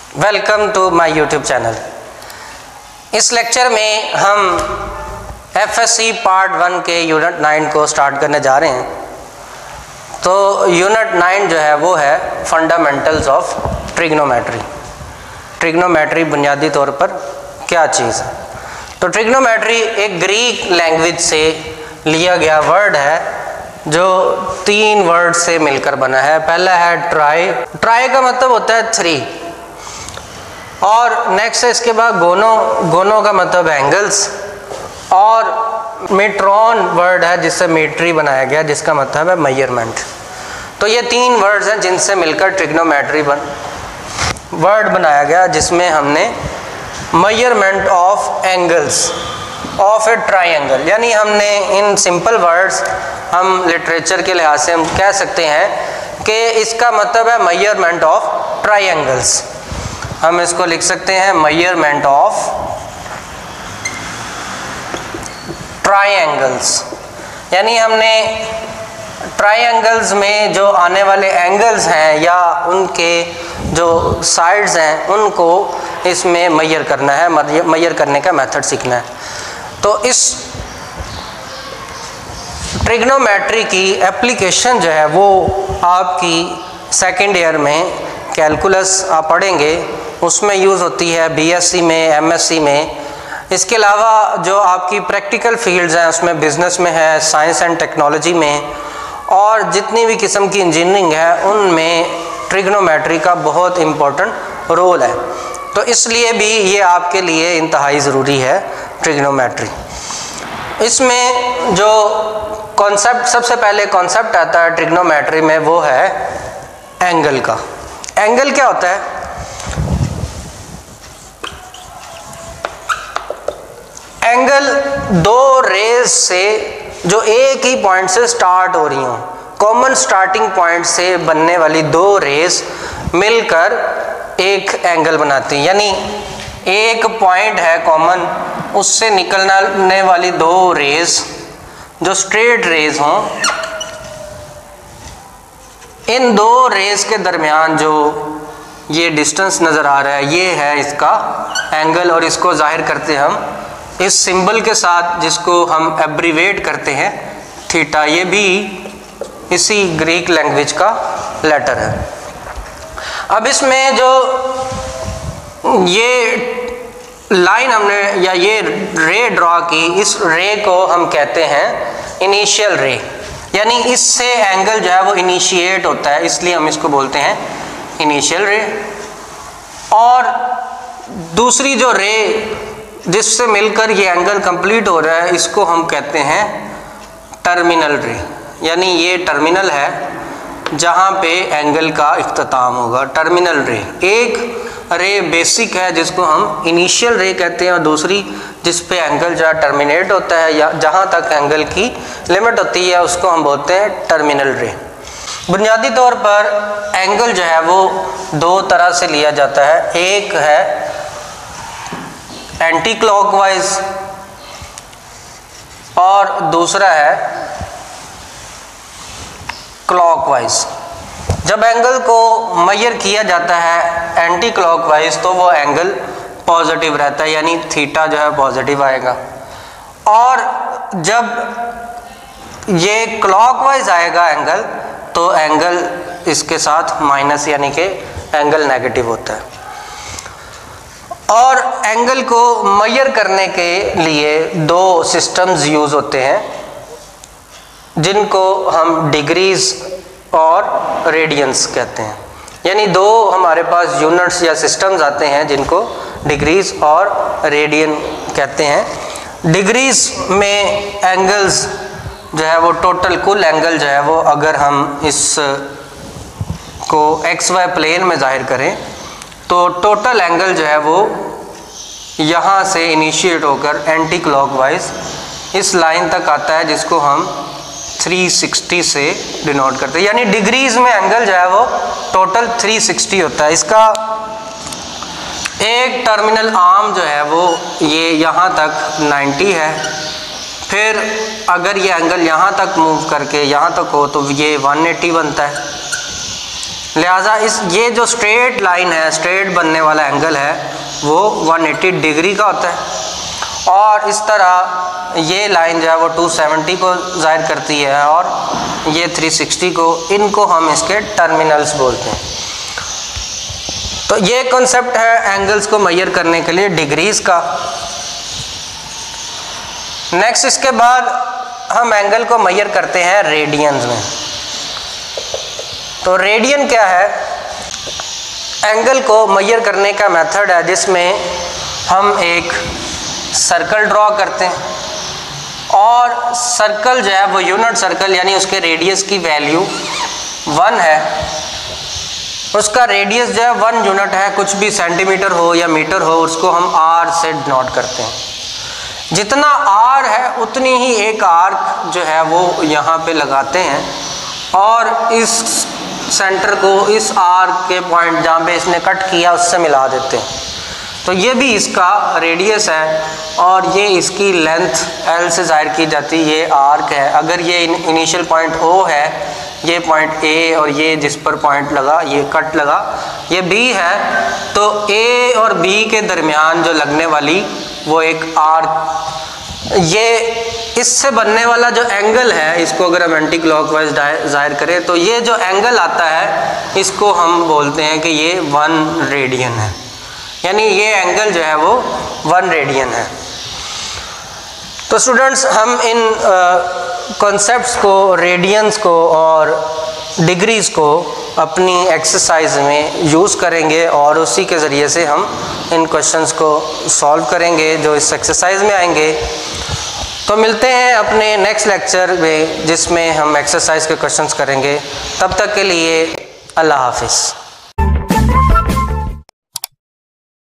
Welcome to my YouTube channel. इस lecture में हम एफएससी पार्ट 1 के यूनिट 9 को स्टार्ट करने जा रहे हैं। तो यूनिट 9 जो है वो है फंडामेंटल्स ऑफ ट्रिग्नोमेट्री। ट्रिग्नोमेट्री बुनियादी तौर पर क्या चीज़ है। तो ट्रिग्नोमेट्री एक ग्रीक लैंग्वेज से लिया गया वर्ड है जो 3 वर्ड से मिलकर बना है। पहला है ट्राई। ट्राई का मतलब होता है 3 और नेक्स्ट है इसके बाद गोनो। गोनो का मतलब एंगल्स और मेट्रॉन वर्ड है जिससे मेट्री बनाया गया जिसका मतलब है मेजरमेंट। तो ये 3 वर्ड्स हैं जिनसे मिलकर ट्रिग्नोमेट्री वर्ड बनाया गया जिसमें हमने measurement of angles of A triangle, यानी हमने इन सिंपल वर्ड्स हम लिटरेचर के लिहाज से हम कह सकते हैं कि इसका मतलब है मेजरमेंट ऑफ ट्राइंगल्स। हम इसको लिख सकते हैं मेजरमेंट ऑफ ट्राइंगल्स, यानी हमने ट्राइंगल्स में जो आने वाले एंगल्स हैं या उनके जो साइड्स हैं उनको इसमें मेजर करना है, मेजर करने का मेथड सीखना है। तो इस ट्रिग्नोमेट्री की एप्लीकेशन जो है वो आपकी सेकेंड ईयर में कैलकुलस आप पढ़ेंगे, उसमें यूज़ होती है बीएससी में, एमएससी में। इसके अलावा जो आपकी प्रैक्टिकल फील्ड्स हैं उसमें बिजनेस में है, साइंस एंड टेक्नोलॉजी में, और जितनी भी किस्म की इंजीनियरिंग है उनमें ट्रिग्नोमेट्री का बहुत इम्पोर्टेंट रोल है। तो इसलिए भी ये आपके लिए इंतहाई ज़रूरी है ट्रिग्नोमेट्री। इसमें जो कॉन्सेप्ट, सबसे पहले कॉन्सेप्ट आता है ट्रिग्नोमेट्री में वो है एंगल का। एंगल क्या होता है? एंगल 2 रेज से जो एक ही पॉइंट से स्टार्ट हो रही हों, कॉमन स्टार्टिंग पॉइंट से बनने वाली 2 रेज मिलकर एक एंगल बनाती हैं। यानी एक पॉइंट है कॉमन, उससे निकलने वाली 2 रेज जो स्ट्रेट रेज हों, इन 2 रेज के दरमियान जो ये डिस्टेंस नज़र आ रहा है ये है इसका एंगल, और इसको जाहिर करते हम इस सिंबल के साथ जिसको हम एब्रीवेट करते हैं थीटा। ये भी इसी ग्रीक लैंग्वेज का लेटर है। अब इसमें जो ये लाइन हमने या ये रे ड्रॉ की, इस रे को हम कहते हैं इनिशियल रे, यानी इससे एंगल जो है वो इनिशिएट होता है, इसलिए हम इसको बोलते हैं इनिशियल रे। और दूसरी जो रे जिससे मिलकर ये एंगल कंप्लीट हो रहा है इसको हम कहते हैं टर्मिनल रे, यानी ये टर्मिनल है जहाँ पे एंगल का इख्तिताम होगा, टर्मिनल रे। एक रे बेसिक है जिसको हम इनिशियल रे कहते हैं और दूसरी जिस पे एंगल जहाँ टर्मिनेट होता है या जहाँ तक एंगल की लिमिट होती है उसको हम बोलते हैं टर्मिनल रे। बुनियादी तौर पर एंगल जो है वो 2 तरह से लिया जाता है। एक है एंटी क्लॉकवाइज और दूसरा है क्लॉकवाइज। जब एंगल को मेजर किया जाता है एंटी क्लॉकवाइज तो वो एंगल पॉजिटिव रहता है, यानी थीटा जो है पॉजिटिव आएगा, और जब ये क्लॉकवाइज आएगा एंगल तो एंगल इसके साथ माइनस, यानी कि एंगल नेगेटिव होता है। और एंगल को मेजर करने के लिए 2 सिस्टम्स यूज़ होते हैं जिनको हम डिग्रीज और रेडियंस कहते हैं। यानी 2 हमारे पास यूनिट्स या सिस्टम्स आते हैं जिनको डिग्रीज और रेडियन कहते हैं। डिग्रीज में एंगल्स जो है वो टोटल कुल एंगल जो है वो अगर हम इस को XY प्लेन में जाहिर करें तो टोटल एंगल जो है वो यहाँ से इनिशिएट होकर एंटी क्लॉकवाइज इस लाइन तक आता है जिसको हम 360 से डिनोट करते हैं। यानी डिग्रीज में एंगल जो है वो टोटल 360 होता है। इसका एक टर्मिनल आर्म जो है वो ये यहाँ तक 90 है, फिर अगर ये एंगल यहाँ तक मूव करके यहाँ तक हो तो ये 180 बनता है। लिहाजा ये जो स्ट्रेट लाइन है, स्ट्रेट बनने वाला एंगल है वो 180 डिग्री का होता है। और इस तरह ये लाइन जो है वो 270 को ज़ाहिर करती है और ये 360 को। इनको हम इसके टर्मिनल्स बोलते हैं। तो ये कॉन्सेप्ट है एंगल्स को मेजर करने के लिए डिग्रीज का। नेक्स्ट इसके बाद हम एंगल को मेजर करते हैं रेडियंस में। तो रेडियन क्या है? एंगल को मेजर करने का मेथड है जिसमें हम एक सर्कल ड्रॉ करते हैं और सर्कल जो है वो यूनिट सर्कल यानी उसके रेडियस की वैल्यू 1 है। उसका रेडियस जो है 1 यूनिट है, कुछ भी सेंटीमीटर हो या मीटर हो, उसको हम आर से डिनोट करते हैं। जितना आर है उतनी ही एक आर्क जो है वो यहाँ पे लगाते हैं और इस सेंटर को इस आर्क के पॉइंट जहाँ पे इसने कट किया उससे मिला देते हैं। तो ये भी इसका रेडियस है और ये इसकी लेंथ एल से ज़ाहिर की जाती है। ये आर्क है। अगर ये इनिशियल पॉइंट ओ है, ये पॉइंट ए और ये जिस पर पॉइंट लगा, ये कट लगा, ये बी है, तो ए और बी के दरमियान जो लगने वाली वो एक आर्क, ये इससे बनने वाला जो एंगल है, इसको अगर हम एंटी क्लॉकवाइज जाहिर करें तो ये जो एंगल आता है इसको हम बोलते हैं कि ये 1 रेडियन है। यानी ये एंगल जो है वो 1 रेडियन है। तो स्टूडेंट्स, हम इन कॉन्सेप्ट्स को, रेडियंस को और डिग्रीज़ को अपनी एक्सरसाइज में यूज़ करेंगे और उसी के ज़रिए से हम इन क्वेश्चंस को सॉल्व करेंगे जो इस एक्सरसाइज में आएंगे। तो मिलते हैं अपने नेक्स्ट लेक्चर में जिसमें हम एक्सरसाइज के क्वेश्चंस करेंगे। तब तक के लिए अल्लाह हाफिज़।